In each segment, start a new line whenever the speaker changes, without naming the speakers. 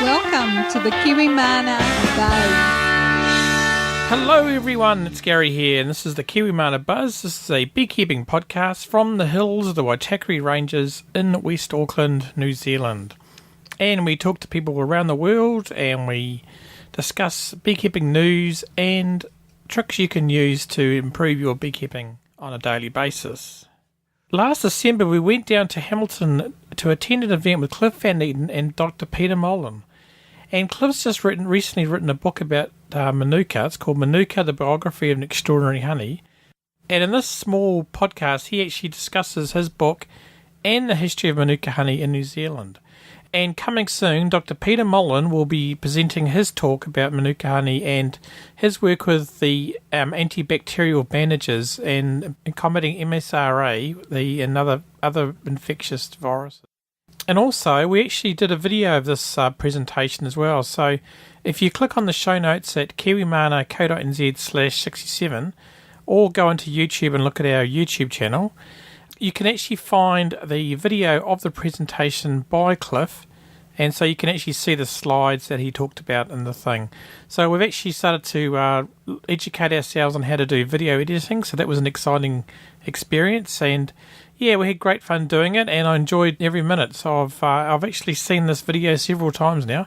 Welcome to the Kiwimana Buzz.
Hello everyone, it's Gary here, and this is the Kiwimana Buzz. This is a beekeeping podcast from the hills of the Waitakere Ranges in West Auckland, New Zealand. And we talk to people around the world, and we discuss beekeeping news and tricks you can use to improve your beekeeping on a daily basis. Last December, we went down to Hamilton to attend an event with Cliff Van Eaton and Dr. Peter Mullan. And Cliff's just recently written a book about Manuka. It's called Manuka, the Biography of an Extraordinary Honey. And in this small podcast, he actually discusses his book and the history of Manuka honey in New Zealand. And coming soon, Dr. Peter Molan will be presenting his talk about Manuka honey and his work with the antibacterial bandages and combating MSRA, and other infectious viruses. And also, we actually did a video of this presentation as well. So if you click on the show notes at kiwimana.co.nz/67 or go into YouTube and look at our YouTube channel, you can actually find the video of the presentation by Cliff, and so you can actually see the slides that he talked about in the thing. So we've actually started to educate ourselves on how to do video editing, so that was an exciting experience, and yeah, we had great fun doing it, and I enjoyed every minute. So I've actually seen this video several times now,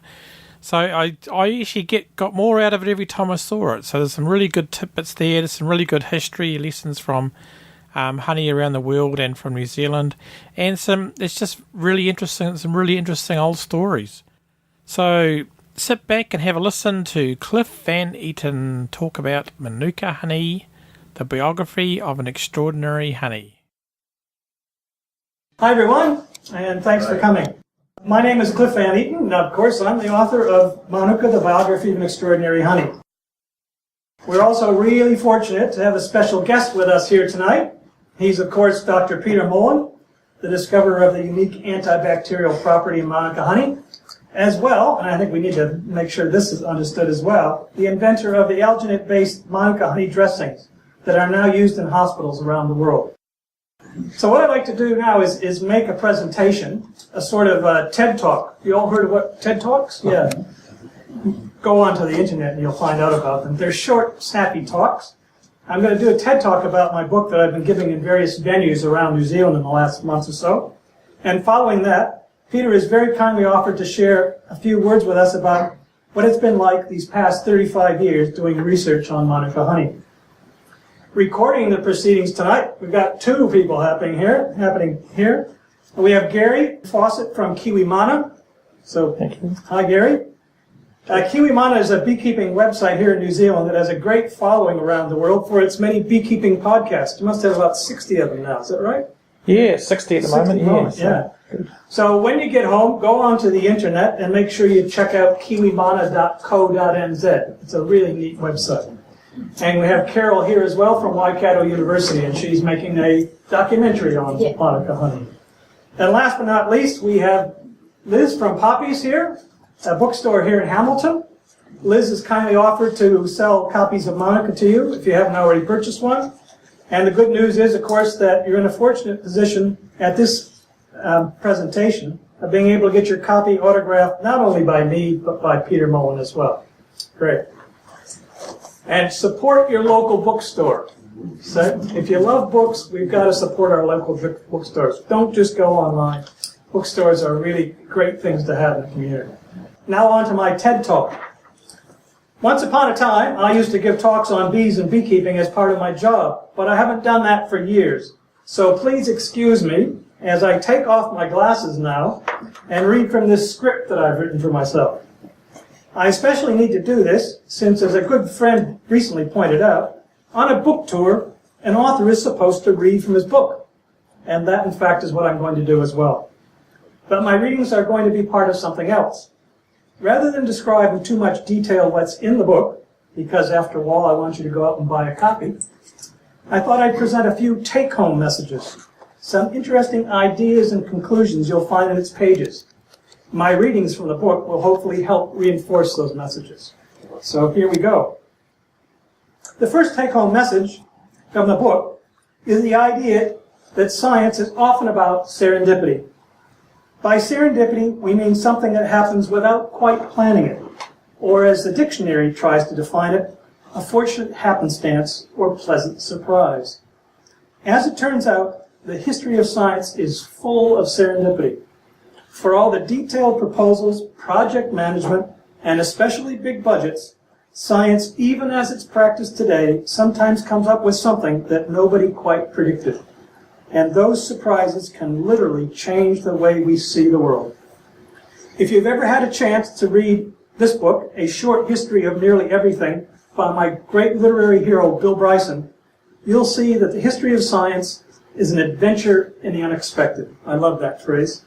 so I actually got more out of it every time I saw it. So there's some really good tidbits there. There's some really good history lessons from honey around the world and from New Zealand, and it's just really interesting. Some really interesting old stories. So sit back and have a listen to Cliff Van Eaton talk about Manuka honey, the biography of an extraordinary honey.
Hi everyone, and thanks for coming. My name is Cliff Van Eaton, and of course I'm the author of Manuka, the Biography of an Extraordinary Honey. We're also really fortunate to have a special guest with us here tonight. He's of course Dr. Peter Mullan, the discoverer of the unique antibacterial property of Manuka honey, as well, and I think we need to make sure this is understood as well, the inventor of the alginate-based Manuka honey dressings that are now used in hospitals around the world. So what I'd like to do now is make a presentation, a sort of TED Talk. You all heard of what TED Talks? Yeah. Go onto the internet and you'll find out about them. They're short, snappy talks. I'm going to do a TED Talk about my book that I've been giving in various venues around New Zealand in the last month or so. And following that, Peter has very kindly offered to share a few words with us about what it's been like these past 35 years doing research on Manuka honey. Recording the proceedings tonight, we've got two people happening here. We have Gary Fawcett from Kiwimana. So, thank you. Hi, Gary. Kiwimana is a beekeeping website here in New Zealand that has a great following around the world for its many beekeeping podcasts. You must have about 60 of them now, is that right?
Yeah, 60 at the moment.
Yeah. So when you get home, go onto the internet and make sure you check out kiwimana.co.nz. It's a really neat website. And we have Carol here as well from Waikato University, and she's making a documentary on Manuka honey. And last but not least, we have Liz from Poppies here, a bookstore here in Hamilton. Liz has kindly offered to sell copies of Manuka to you if you haven't already purchased one. And the good news is, of course, that you're in a fortunate position at this presentation of being able to get your copy autographed not only by me, but by Peter Mullan as well. Great. And support your local bookstore. So if you love books, we've got to support our local bookstores. Don't just go online. Bookstores are really great things to have in the community. Now on to my TED Talk. Once upon a time, I used to give talks on bees and beekeeping as part of my job, but I haven't done that for years. So please excuse me as I take off my glasses now and read from this script that I've written for myself. I especially need to do this since, as a good friend recently pointed out, on a book tour, an author is supposed to read from his book. And that, in fact, is what I'm going to do as well. But my readings are going to be part of something else. Rather than describe in too much detail what's in the book, because after all, I want you to go out and buy a copy, I thought I'd present a few take-home messages, some interesting ideas and conclusions you'll find in its pages. My readings from the book will hopefully help reinforce those messages. So here we go. The first take-home message from the book is the idea that science is often about serendipity. By serendipity, we mean something that happens without quite planning it, or as the dictionary tries to define it, a fortunate happenstance or pleasant surprise. As it turns out, the history of science is full of serendipity. For all the detailed proposals, project management, and especially big budgets, science, even as it's practiced today, sometimes comes up with something that nobody quite predicted. And those surprises can literally change the way we see the world. If you've ever had a chance to read this book, A Short History of Nearly Everything, by my great literary hero, Bill Bryson, you'll see that the history of science is an adventure in the unexpected. I love that phrase.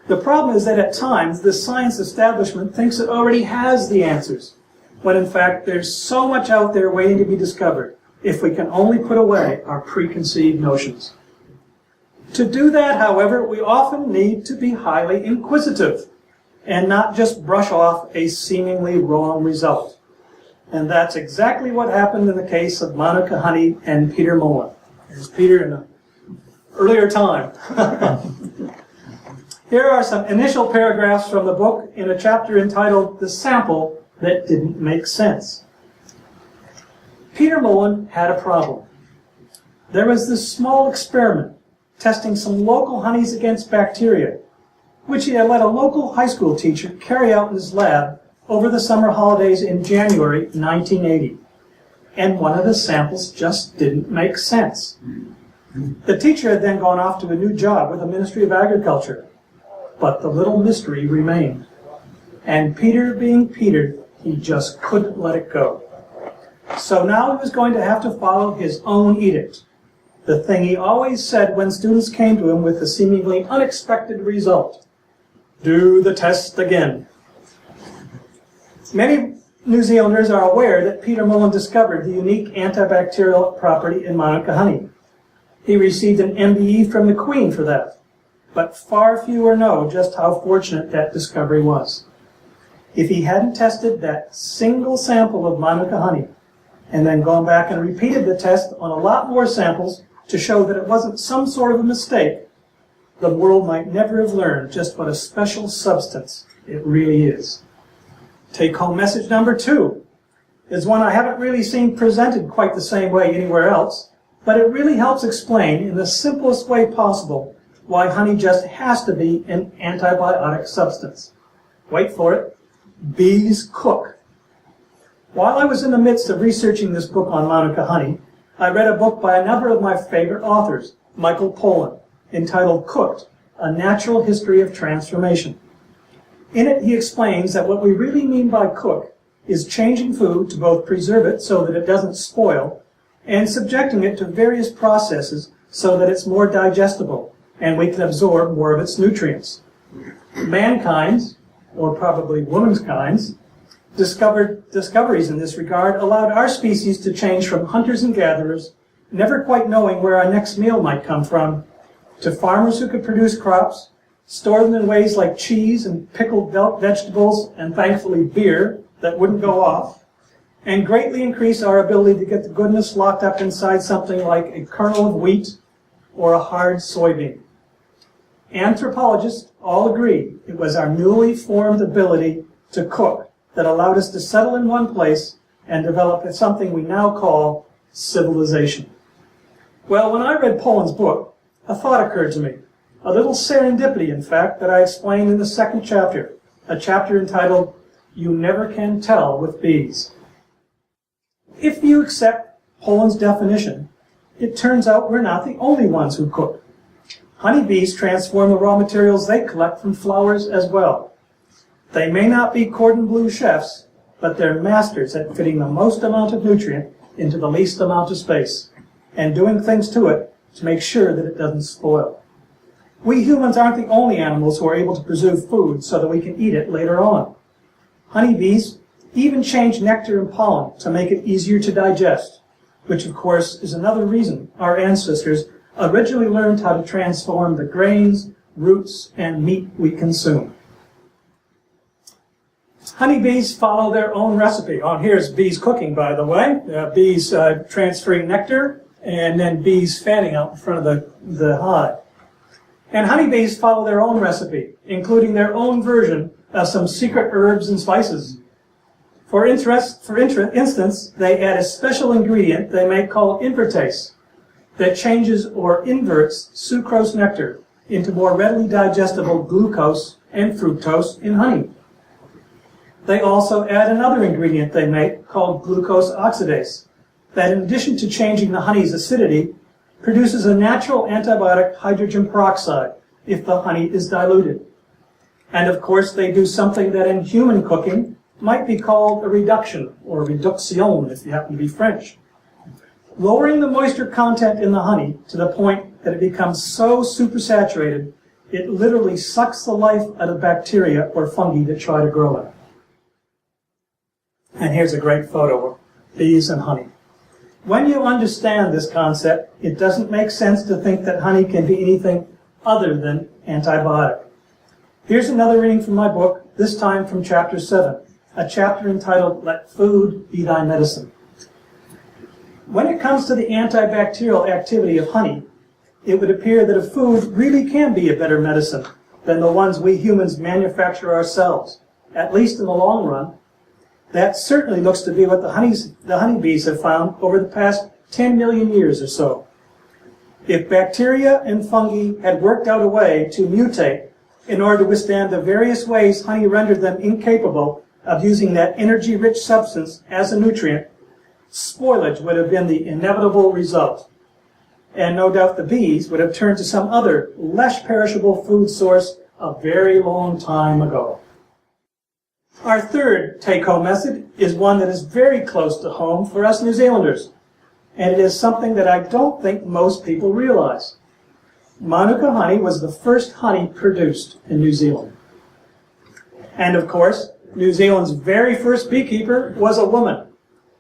The problem is that at times, the science establishment thinks it already has the answers, when in fact there's so much out there waiting to be discovered, if we can only put away our preconceived notions. To do that, however, we often need to be highly inquisitive and not just brush off a seemingly wrong result. And that's exactly what happened in the case of Manuka honey and Peter Mullan. There's Peter in an earlier time. Here are some initial paragraphs from the book in a chapter entitled The Sample That Didn't Make Sense. Peter Mullan had a problem. There was this small experiment testing some local honeys against bacteria, which he had let a local high school teacher carry out in his lab over the summer holidays in January 1980. And one of the samples just didn't make sense. The teacher had then gone off to a new job with the Ministry of Agriculture, but the little mystery remained. And Peter being Peter, he just couldn't let it go. So now he was going to have to follow his own edict, the thing he always said when students came to him with a seemingly unexpected result. Do the test again. Many New Zealanders are aware that Peter Mullan discovered the unique antibacterial property in Manuka honey. He received an MBE from the Queen for that, but far fewer know just how fortunate that discovery was. If he hadn't tested that single sample of Manuka honey, and then gone back and repeated the test on a lot more samples to show that it wasn't some sort of a mistake, the world might never have learned just what a special substance it really is. Take-home message number 2 is one I haven't really seen presented quite the same way anywhere else, but it really helps explain in the simplest way possible why honey just has to be an antibiotic substance. Wait for it. Bees cook. While I was in the midst of researching this book on Manuka honey, I read a book by another of my favorite authors, Michael Pollan, entitled Cooked, A Natural History of Transformation. In it, he explains that what we really mean by cook is changing food to both preserve it so that it doesn't spoil, and subjecting it to various processes so that it's more digestible and we can absorb more of its nutrients. Mankind's, or probably womanskind's, discoveries in this regard allowed our species to change from hunters and gatherers, never quite knowing where our next meal might come from, to farmers who could produce crops, store them in ways like cheese and pickled vegetables and thankfully beer that wouldn't go off, and greatly increase our ability to get the goodness locked up inside something like a kernel of wheat or a hard soybean. Anthropologists all agree it was our newly formed ability to cook that allowed us to settle in one place and develop something we now call civilization. Well, when I read Pollan's book, a thought occurred to me. A little serendipity, in fact, that I explained in the second chapter, a chapter entitled, You Never Can Tell with Bees. If you accept Pollan's definition, it turns out we're not the only ones who cook. Honeybees transform the raw materials they collect from flowers as well. They may not be cordon bleu chefs, but they're masters at fitting the most amount of nutrient into the least amount of space, and doing things to it to make sure that it doesn't spoil. We humans aren't the only animals who are able to preserve food so that we can eat it later on. Honeybees even change nectar and pollen to make it easier to digest, which of course is another reason our ancestors originally learned how to transform the grains, roots, and meat we consume. Honeybees follow their own recipe. Here's bees cooking, by the way. Bees transferring nectar, and then bees fanning out in front of the hive. And honeybees follow their own recipe, including their own version of some secret herbs and spices. For instance, they add a special ingredient they make called invertase that changes or inverts sucrose nectar into more readily digestible glucose and fructose in honey. They also add another ingredient they make called glucose oxidase that, in addition to changing the honey's acidity, produces a natural antibiotic hydrogen peroxide if the honey is diluted. And of course, they do something that in human cooking might be called a reduction, or reduction if you happen to be French. Lowering the moisture content in the honey to the point that it becomes so supersaturated, it literally sucks the life out of bacteria or fungi that try to grow it. And here's a great photo of bees and honey. When you understand this concept, it doesn't make sense to think that honey can be anything other than antibiotic. Here's another reading from my book, this time from chapter 7, a chapter entitled, Let Food Be Thy Medicine. When it comes to the antibacterial activity of honey, it would appear that a food really can be a better medicine than the ones we humans manufacture ourselves, at least in the long run. That certainly looks to be what the honeybees have found over the past 10 million years or so. If bacteria and fungi had worked out a way to mutate in order to withstand the various ways honey rendered them incapable of using that energy-rich substance as a nutrient, spoilage would have been the inevitable result. And no doubt the bees would have turned to some other, less perishable food source a very long time ago. Our third take-home message is one that is very close to home for us New Zealanders, and it is something that I don't think most people realize. Manuka honey was the first honey produced in New Zealand. And of course, New Zealand's very first beekeeper was a woman,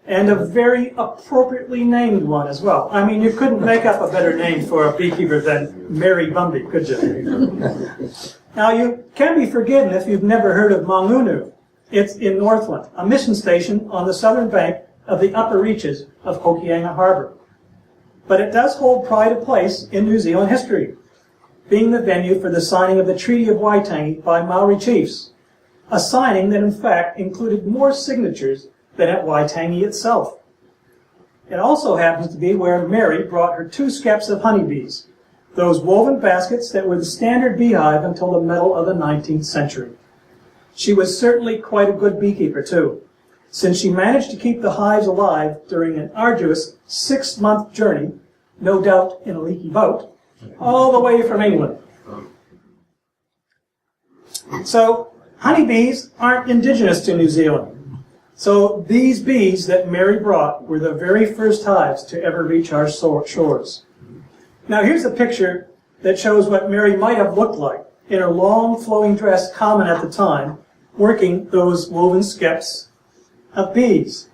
and a very appropriately named one as well. I mean, you couldn't make up a better name for a beekeeper than Mary Bumby, could you? Now, you can be forgiven if you've never heard of Mangunu. It's in Northland, a mission station on the southern bank of the upper reaches of Hokianga Harbour. But it does hold pride of place in New Zealand history, being the venue for the signing of the Treaty of Waitangi by Maori chiefs, a signing that in fact included more signatures than at Waitangi itself. It also happens to be where Mary brought her 2 skeps of honeybees, those woven baskets that were the standard beehive until the middle of the 19th century. She was certainly quite a good beekeeper too, since she managed to keep the hives alive during an arduous 6-month journey, no doubt in a leaky boat, all the way from England. So, honeybees aren't indigenous to New Zealand. So these bees that Mary brought were the very first hives to ever reach our shores. Now here's a picture that shows what Mary might have looked like in her long flowing dress common at the time, working those woven skeps of bees.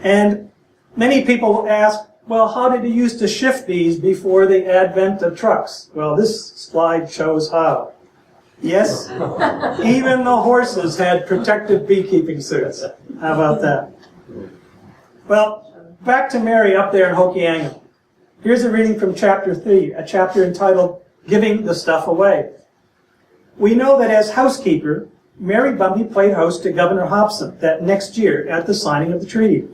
And many people ask, well, how did you used to shift bees before the advent of trucks? Well, this slide shows how. Yes, even the horses had protective beekeeping suits. How about that? Well, back to Mary up there in Hokianga. Here's a reading from chapter 3, a chapter entitled, Giving the Stuff Away. We know that as housekeeper, Mary Bumby played host to Governor Hobson that next year at the signing of the treaty.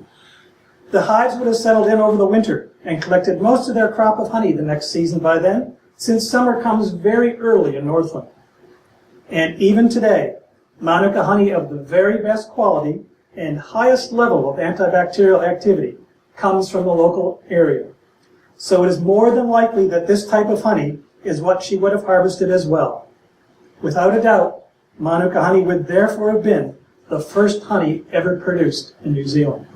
The hives would have settled in over the winter and collected most of their crop of honey the next season by then, since summer comes very early in Northland. And even today, Manuka honey of the very best quality and highest level of antibacterial activity comes from the local area. So it is more than likely that this type of honey is what she would have harvested as well. Without a doubt, Manuka honey would therefore have been the first honey ever produced in New Zealand.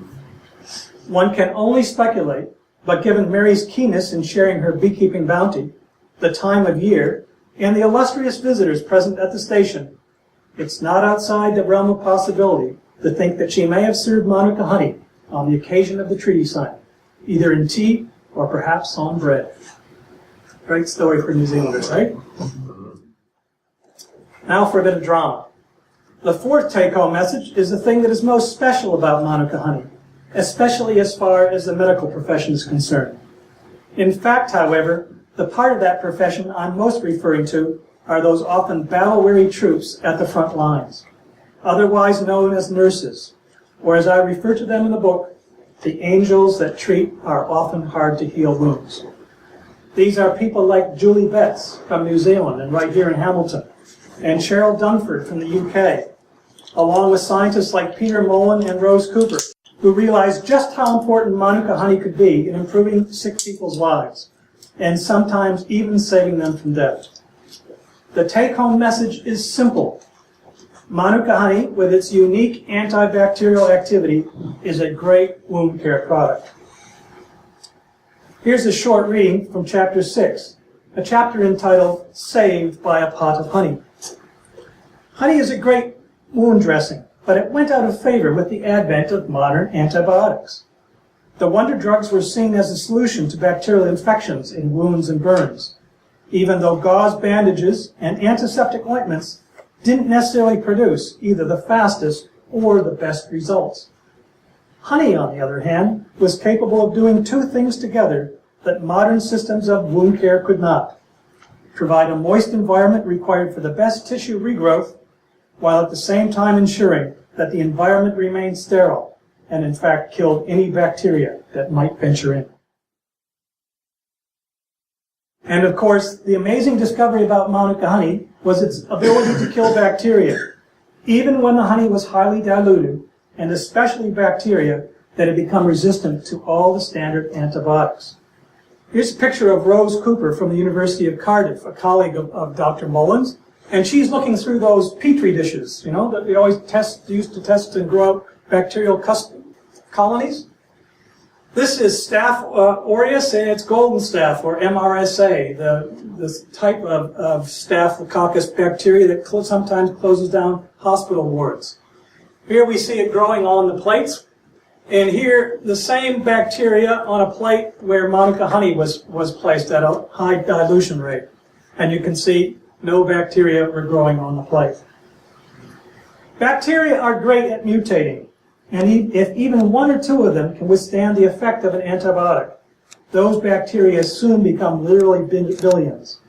One can only speculate, but given Mary's keenness in sharing her beekeeping bounty, the time of year, and the illustrious visitors present at the station, it's not outside the realm of possibility to think that she may have served Manuka honey on the occasion of the treaty signing, either in tea or perhaps on bread. Great story for New Zealanders, right? Now for a bit of drama. The fourth take-home message is the thing that is most special about Manuka honey, especially as far as the medical profession is concerned. In fact, however, The part of that profession I'm most referring to are those often battle-weary troops at the front lines, otherwise known as nurses, or as I refer to them in the book, the angels that treat our often hard-to-heal wounds. These are people like Julie Betts from New Zealand and right here in Hamilton, and Cheryl Dunford from the UK, along with scientists like Peter Molan and Rose Cooper, who realized just how important Manuka honey could be in improving sick people's lives, and sometimes even saving them from death. The take-home message is simple. Manuka honey, with its unique antibacterial activity, is a great wound care product. Here's a short reading from Chapter 6, a chapter entitled Saved by a Pot of Honey. Honey is a great wound dressing, but it went out of favor with the advent of modern antibiotics. The wonder drugs were seen as a solution to bacterial infections in wounds and burns, even though gauze bandages and antiseptic ointments didn't necessarily produce either the fastest or the best results. Honey, on the other hand, was capable of doing two things together that modern systems of wound care could not: provide a moist environment required for the best tissue regrowth, while at the same time ensuring that the environment remained sterile and in fact killed any bacteria that might venture in. And of course, the amazing discovery about Manuka honey was its ability to kill bacteria, even when the honey was highly diluted, and especially bacteria that had become resistant to all the standard antibiotics. Here's a picture of Rose Cooper from the University of Cardiff, a colleague of Dr. Mullan's, and she's looking through those petri dishes, you know, that we always used to test and grow up bacterial colonies. This is Staph aureus, and it's golden staph, or MRSA, the type of Staphylococcus bacteria that sometimes closes down hospital wards. Here we see it growing on the plates, and here the same bacteria on a plate where Manuka honey was placed at a high dilution rate. And you can see no bacteria were growing on the plate. Bacteria are great at mutating. And if even one or two of them can withstand the effect of an antibiotic, those bacteria soon become literally billions.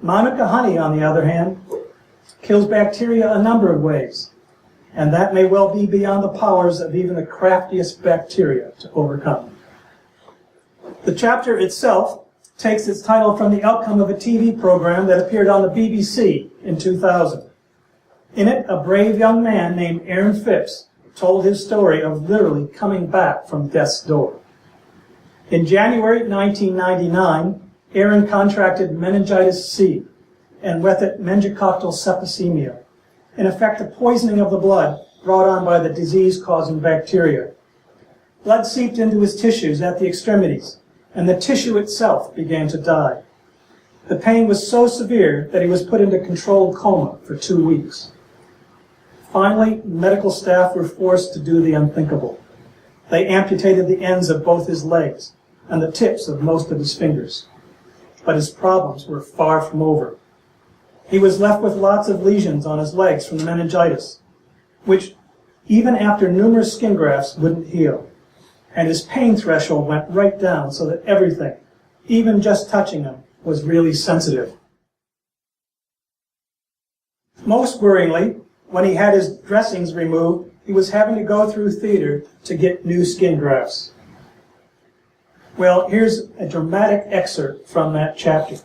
Manuka honey, on the other hand, kills bacteria a number of ways, and that may well be beyond the powers of even the craftiest bacteria to overcome. The chapter itself takes its title from the outcome of a TV program that appeared on the BBC in 2000. In it, a brave young man named Aaron Phipps told his story of literally coming back from death's door. In January 1999, Aaron contracted meningitis C, and with it meningococcal septicemia, in effect a poisoning of the blood brought on by the disease-causing bacteria. Blood seeped into his tissues at the extremities, and the tissue itself began to die. The pain was so severe that he was put into controlled coma for 2 weeks. Finally, medical staff were forced to do the unthinkable. They amputated the ends of both his legs and the tips of most of his fingers. But his problems were far from over. He was left with lots of lesions on his legs from the meningitis, which, even after numerous skin grafts, wouldn't heal. And his pain threshold went right down so that everything, even just touching him, was really sensitive. Most worryingly, when he had his dressings removed, he was having to go through theater to get new skin grafts. Well, here's a dramatic excerpt from that chapter.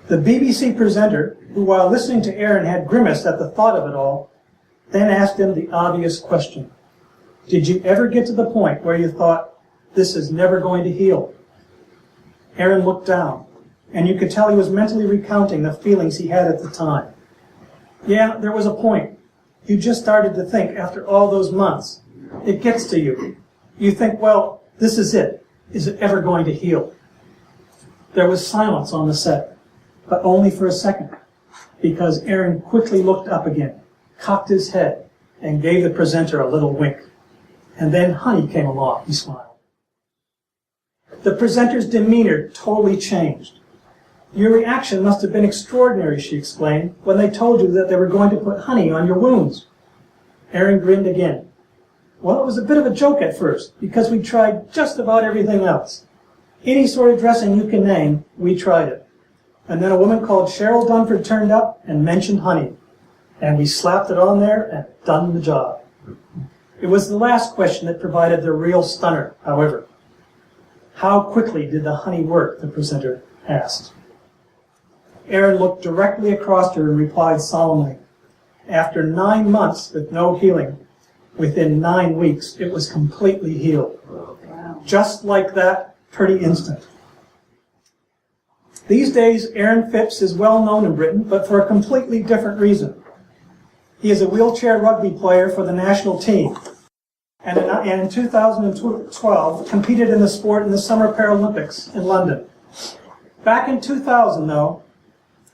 The BBC presenter, who while listening to Aaron had grimaced at the thought of it all, then asked him the obvious question. Did you ever get to the point where you thought, this is never going to heal? Aaron looked down, and you could tell he was mentally recounting the feelings he had at the time. Yeah, there was a point. You just started to think after all those months. It gets to you. You think, well, this is it. Is it ever going to heal? There was silence on the set, but only for a second, because Aaron quickly looked up again, cocked his head, and gave the presenter a little wink. And then honey came along, he smiled. The presenter's demeanor totally changed. Your reaction must have been extraordinary, she explained, when they told you that they were going to put honey on your wounds. Aaron grinned again. Well, it was a bit of a joke at first, because we tried just about everything else. Any sort of dressing you can name, we tried it. And then a woman called Cheryl Dunford turned up and mentioned honey. And we slapped it on there and done the job. It was the last question that provided the real stunner, however. How quickly did the honey work, the presenter asked. Erin looked directly across her and replied solemnly, after 9 months with no healing, within 9 weeks it was completely healed. Wow. Just like that, pretty instant. These days, Aaron Phipps is well known in Britain, but for a completely different reason. He is a wheelchair rugby player for the national team, and in 2012 competed in the sport in the Summer Paralympics in London. Back in 2000, though,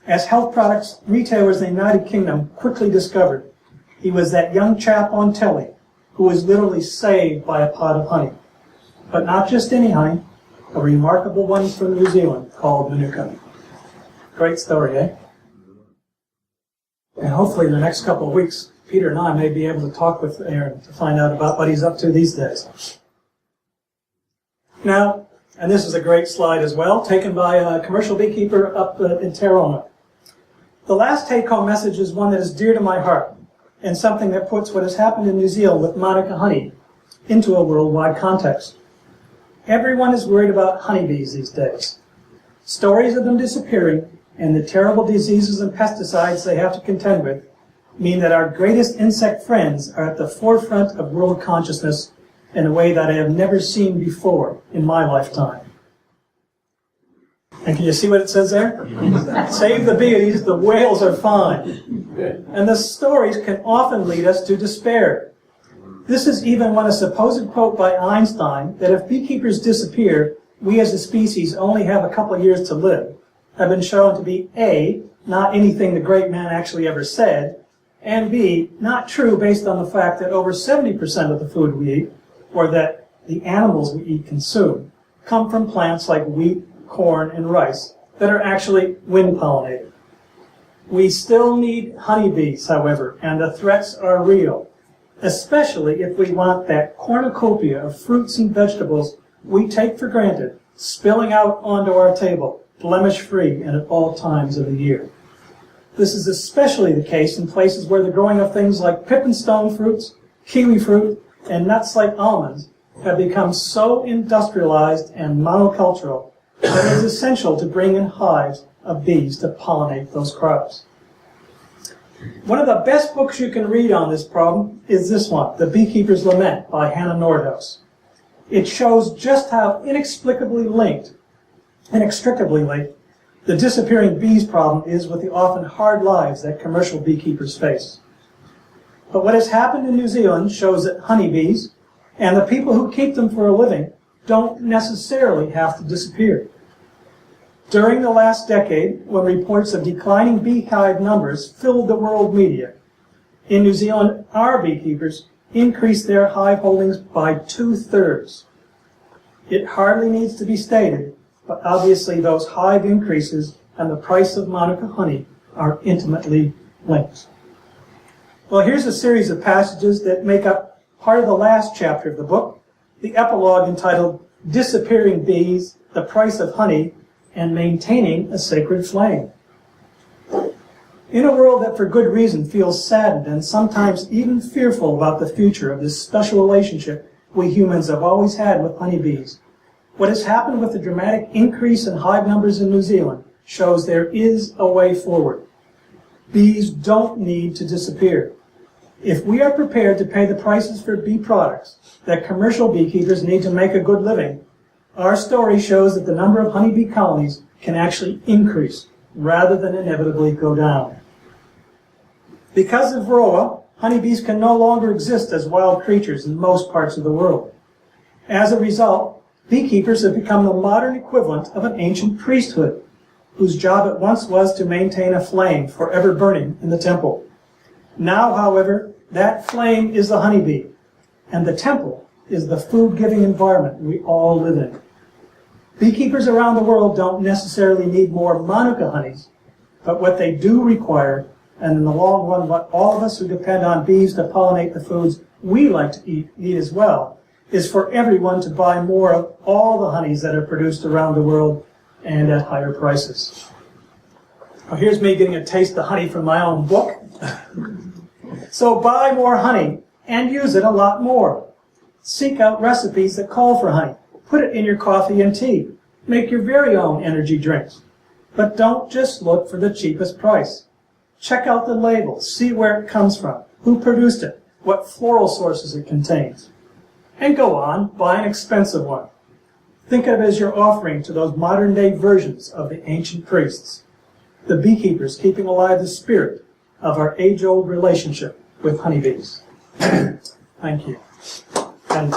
as health products retailers in the United Kingdom quickly discovered, he was that young chap on telly who was literally saved by a pot of honey. But not just any honey, a remarkable one from New Zealand called Manuka. Great story, eh? And hopefully in the next couple of weeks, Peter and I may be able to talk with Aaron to find out about what he's up to these days. Now, and this is a great slide as well, taken by a commercial beekeeper up in Tauranga. The last take-home message is one that is dear to my heart, and something that puts what has happened in New Zealand with Manuka honey into a worldwide context. Everyone is worried about honeybees these days. Stories of them disappearing and the terrible diseases and pesticides they have to contend with mean that our greatest insect friends are at the forefront of world consciousness in a way that I have never seen before in my lifetime. And can you see what it says there? Save the bees, the whales are fine. And the stories can often lead us to despair. This is even when a supposed quote by Einstein that if beekeepers disappear, we as a species only have a couple of years to live, have been shown to be A, not anything the great man actually ever said, and B, not true based on the fact that over 70% of the food we eat, or that the animals we eat consume, come from plants like wheat, corn, and rice that are actually wind-pollinated. We still need honeybees, however, and the threats are real, especially if we want that cornucopia of fruits and vegetables we take for granted spilling out onto our table, blemish-free and at all times of the year. This is especially the case in places where the growing of things like pippin-stone fruits, kiwi fruit, and nuts like almonds have become so industrialized and monocultural that it is essential to bring in hives of bees to pollinate those crops. One of the best books you can read on this problem is this one, The Beekeeper's Lament by Hannah Nordhaus. It shows just how inextricably linked the disappearing bees problem is with the often hard lives that commercial beekeepers face. But what has happened in New Zealand shows that honeybees and the people who keep them for a living don't necessarily have to disappear. During the last decade, when reports of declining beehive numbers filled the world media, in New Zealand, our beekeepers increased their hive holdings by 2/3. It hardly needs to be stated, but obviously those hive increases and the price of Manuka honey are intimately linked. Well, here's a series of passages that make up part of the last chapter of the book, the epilogue entitled Disappearing Bees, the Price of Honey, and Maintaining a Sacred Flame. In a world that for good reason feels saddened and sometimes even fearful about the future of this special relationship we humans have always had with honeybees, what has happened with the dramatic increase in hive numbers in New Zealand shows there is a way forward. Bees don't need to disappear. If we are prepared to pay the prices for bee products that commercial beekeepers need to make a good living, our story shows that the number of honeybee colonies can actually increase rather than inevitably go down. Because of varroa, honeybees can no longer exist as wild creatures in most parts of the world. As a result, beekeepers have become the modern equivalent of an ancient priesthood, whose job it once was to maintain a flame forever burning in the temple. Now, however, that flame is the honeybee, and the temple is the food-giving environment we all live in. Beekeepers around the world don't necessarily need more Manuka honeys, but what they do require, and in the long run what all of us who depend on bees to pollinate the foods we like to eat need as well, is for everyone to buy more of all the honeys that are produced around the world and at higher prices. Well, here's me getting a taste of honey from my own book. So buy more honey and use it a lot more. Seek out recipes that call for honey. Put it in your coffee and tea. Make your very own energy drinks. But don't just look for the cheapest price. Check out the label. See where it comes from, who produced it, what floral sources it contains. And go on, buy an expensive one. Think of it as your offering to those modern-day versions of the ancient priests, the beekeepers keeping alive the spirit of our age-old relationship with honeybees. Thank you. And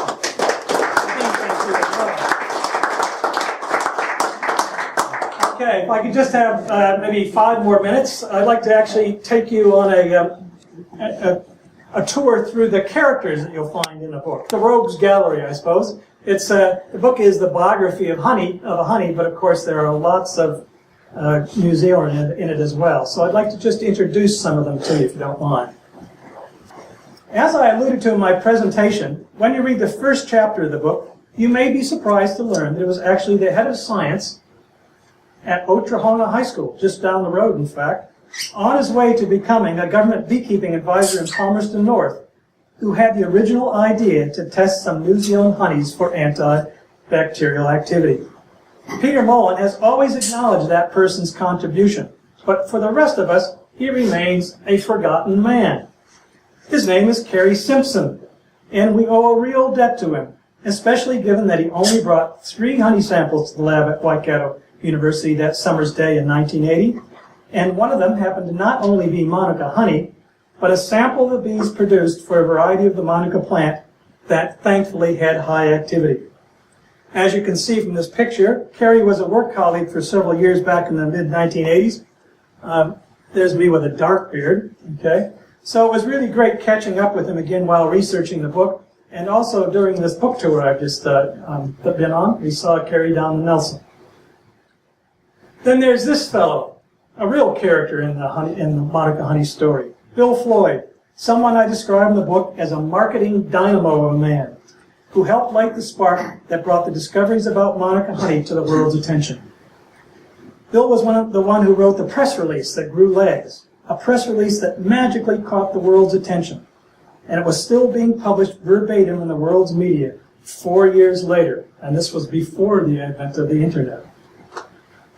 okay, if I could just have maybe 5 more minutes, I'd like to actually take you on a tour through the characters that you'll find in the book. The Rogues Gallery, I suppose. It's the book is the biography of a honey, but of course there are lots of New Zealand in it as well. So I'd like to just introduce some of them to you, if you don't mind. As I alluded to in my presentation, when you read the first chapter of the book, you may be surprised to learn that it was actually the head of science at Otrahonga High School, just down the road, in fact, on his way to becoming a government beekeeping advisor in Palmerston North, who had the original idea to test some New Zealand honeys for antibacterial activity. Peter Mullan has always acknowledged that person's contribution, but for the rest of us, he remains a forgotten man. His name is Kerry Simpson, and we owe a real debt to him, especially given that he only brought 3 honey samples to the lab at Waikato University that summer's day in 1980, and one of them happened to not only be Manuka honey, but a sample the bees produced for a variety of the Manuka plant that thankfully had high activity. As you can see from this picture, Kerry was a work colleague for several years back in the mid-1980s. There's me with a dark beard, okay? So it was really great catching up with him again while researching the book, and also during this book tour I've just been on. We saw Kerry down in Nelson. Then there's this fellow, a real character in the Manuka honey story. Bill Floyd, someone I describe in the book as a marketing dynamo of a man, who helped light the spark that brought the discoveries about Manuka honey to the world's attention. Bill was the one who wrote the press release that grew legs, a press release that magically caught the world's attention, and it was still being published verbatim in the world's media 4 years later, and this was before the advent of the internet.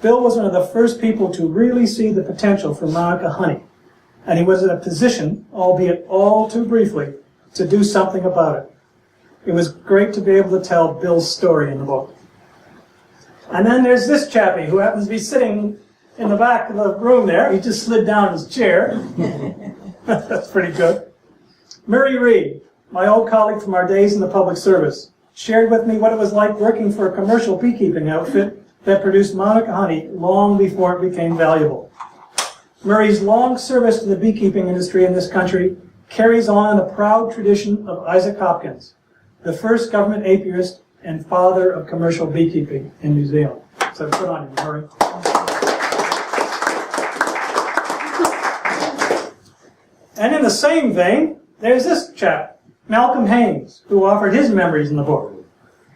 Bill was one of the first people to really see the potential for Manuka honey, and he was in a position, albeit all too briefly, to do something about it. It was great to be able to tell Bill's story in the book. And then there's this chappie who happens to be sitting in the back of the room there. He just slid down his chair. That's pretty good. Murray Reed, my old colleague from our days in the public service, shared with me what it was like working for a commercial beekeeping outfit that produced Manuka honey long before it became valuable. Murray's long service to the beekeeping industry in this country carries on the proud tradition of Isaac Hopkins, the first government apiarist and father of commercial beekeeping in New Zealand. So good on you, Murray. And in the same vein, there's this chap, Malcolm Haines, who offered his memories in the book.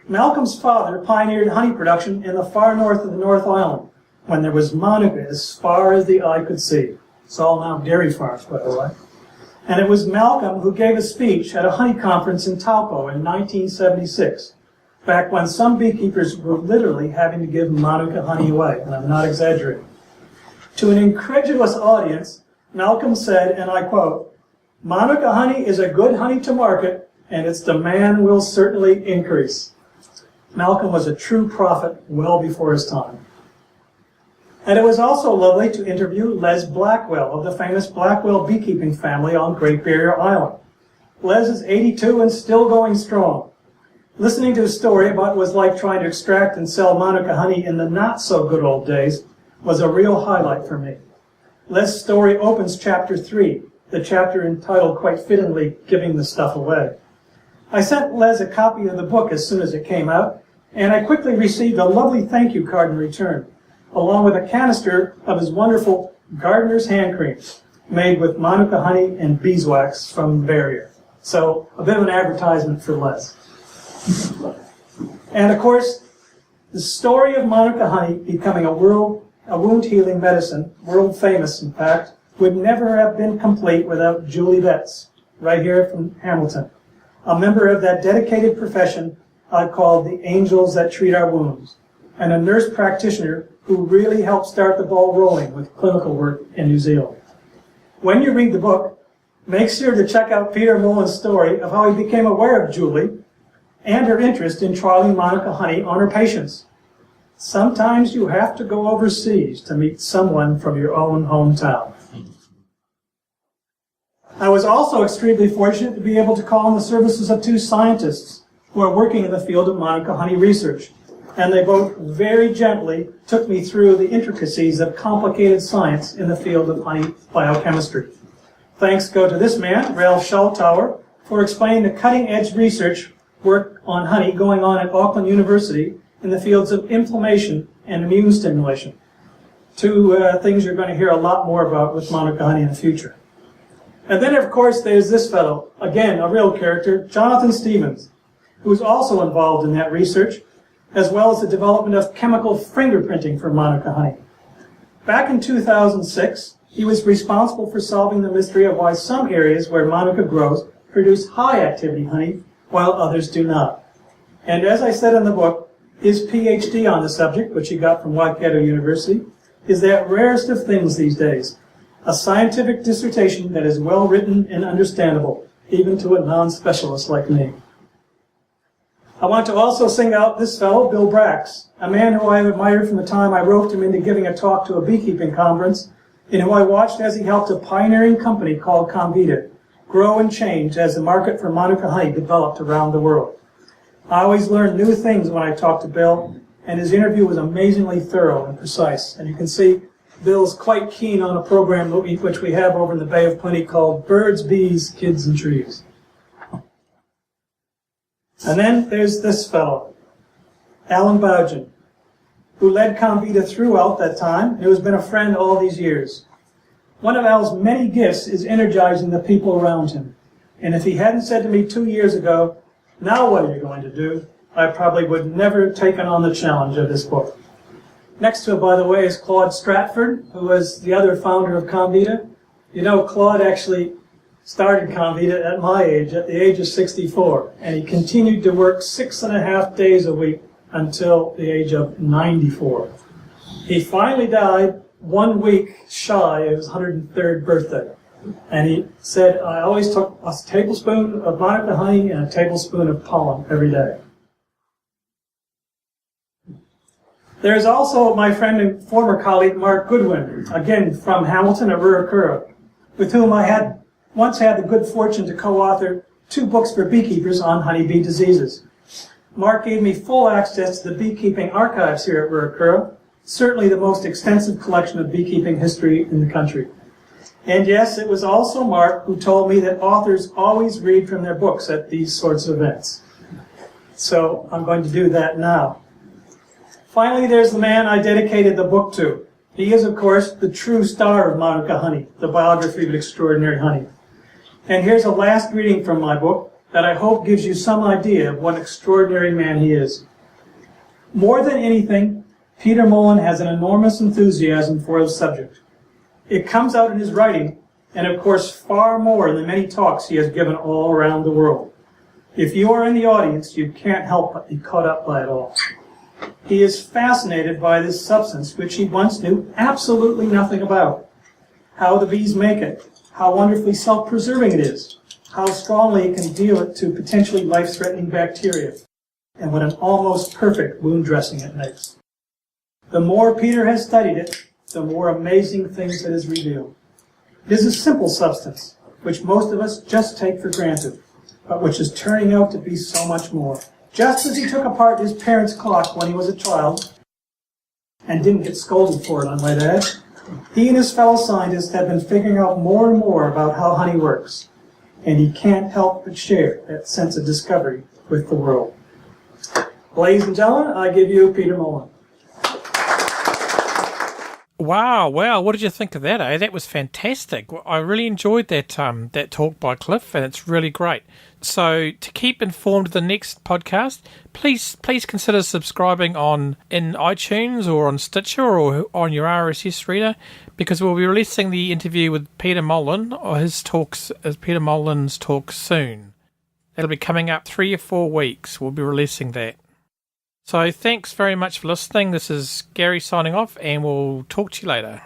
Malcolm's father pioneered honey production in the far north of the North Island, when there was Manuka as far as the eye could see. It's all now dairy farms, by the way. And it was Malcolm who gave a speech at a honey conference in Taupo in 1976, back when some beekeepers were literally having to give Manuka honey away, and I'm not exaggerating. To an incredulous audience, Malcolm said, and I quote, "Manuka honey is a good honey to market, and its demand will certainly increase." Malcolm was a true prophet well before his time. And it was also lovely to interview Les Blackwell of the famous Blackwell beekeeping family on Great Barrier Island. Les is 82 and still going strong. Listening to his story about what it was like trying to extract and sell Manuka honey in the not-so-good old days was a real highlight for me. Les' story opens chapter 3, the chapter entitled, quite fittingly, Giving the Stuff Away. I sent Les a copy of the book as soon as it came out, and I quickly received a lovely thank you card in return, along with a canister of his wonderful gardener's hand cream, made with Manuka honey and beeswax from Barrier. So, a bit of an advertisement for Les. And of course, the story of Manuka honey becoming a wound-healing medicine, world famous in fact, would never have been complete without Julie Betts, right here from Hamilton, a member of that dedicated profession I call the angels that treat our wounds, and a nurse practitioner who really helped start the ball rolling with clinical work in New Zealand. When you read the book, make sure to check out Peter Mullan's story of how he became aware of Julie and her interest in trialing Manuka honey on her patients. Sometimes you have to go overseas to meet someone from your own hometown. I was also extremely fortunate to be able to call on the services of two scientists who are working in the field of Manuka honey research, and they both very gently took me through the intricacies of complicated science in the field of honey biochemistry. Thanks go to this man, Ralph Schultauer, for explaining the cutting-edge research work on honey going on at Auckland University in the fields of inflammation and immune stimulation. Two things you're going to hear a lot more about with Manuka honey in the future. And then, of course, there's this fellow, again, a real character, Jonathan Stevens, who's also involved in that research, as well as the development of chemical fingerprinting for Manuka honey. Back in 2006, he was responsible for solving the mystery of why some areas where Manuka grows produce high-activity honey, while others do not. And as I said in the book, his PhD on the subject, which he got from Waikato University, is that rarest of things these days, a scientific dissertation that is well written and understandable, even to a non-specialist like me. I want to also sing out this fellow, Bill Brax, a man who I have admired from the time I roped him into giving a talk to a beekeeping conference, and who I watched as he helped a pioneering company called Comvita grow and change as the market for Manuka honey developed around the world. I always learn new things when I talk to Bill, and his interview was amazingly thorough and precise. And you can see Bill's quite keen on a program which we have over in the Bay of Plenty called Birds, Bees, Kids, and Trees. And then there's this fellow, Alan Bougen, who led Comvita throughout that time, and who has been a friend all these years. One of Al's many gifts is energizing the people around him. And if he hadn't said to me 2 years ago, "Now what are you going to do?" I probably would never have taken on the challenge of this book. Next to it, by the way, is Claude Stratford, who was the other founder of Comvita. You know, Claude actually started Comvita at my age, at the age of 64, and he continued to work 6.5 days a week until the age of 94. He finally died 1 week shy of his 103rd birthday. And he said, "I always took a tablespoon of Manuka honey and a tablespoon of pollen every day." There's also my friend and former colleague, Mark Goodwin, again from Hamilton at Ruakura, with whom I once had the good fortune to co-author 2 books for beekeepers on honeybee diseases. Mark gave me full access to the beekeeping archives here at Ruakura, certainly the most extensive collection of beekeeping history in the country. And yes, it was also Mark who told me that authors always read from their books at these sorts of events. So I'm going to do that now. Finally, there's the man I dedicated the book to. He is, of course, the true star of Manuka honey, the biography of extraordinary honey. And here's a last reading from my book that I hope gives you some idea of what an extraordinary man he is. More than anything, Peter Mullan has an enormous enthusiasm for his subject. It comes out in his writing, and of course far more in the many talks he has given all around the world. If you are in the audience, you can't help but be caught up by it all. He is fascinated by this substance which he once knew absolutely nothing about. How the bees make it, how wonderfully self-preserving it is, how strongly it can deal to potentially life-threatening bacteria, and what an almost perfect wound dressing it makes. The more Peter has studied it, the more amazing things it has revealed. It is a simple substance, which most of us just take for granted, but which is turning out to be so much more. Just as he took apart his parents' clock when he was a child, and didn't get scolded for it, I might add, he and his fellow scientists have been figuring out more and more about how honey works, and he can't help but share that sense of discovery with the world. Ladies and gentlemen, I give you Peter Mullan.
Wow, what did you think of that, eh? That was fantastic. I really enjoyed that talk by Cliff, and it's really great. So to keep informed of the next podcast, please consider subscribing in iTunes or on Stitcher or on your RSS reader, because we'll be releasing the interview with Peter Molan, or Peter Molan's talk soon. That'll be coming up 3 or 4 weeks. We'll be releasing that. So thanks very much for listening. This is Gary signing off, and we'll talk to you later.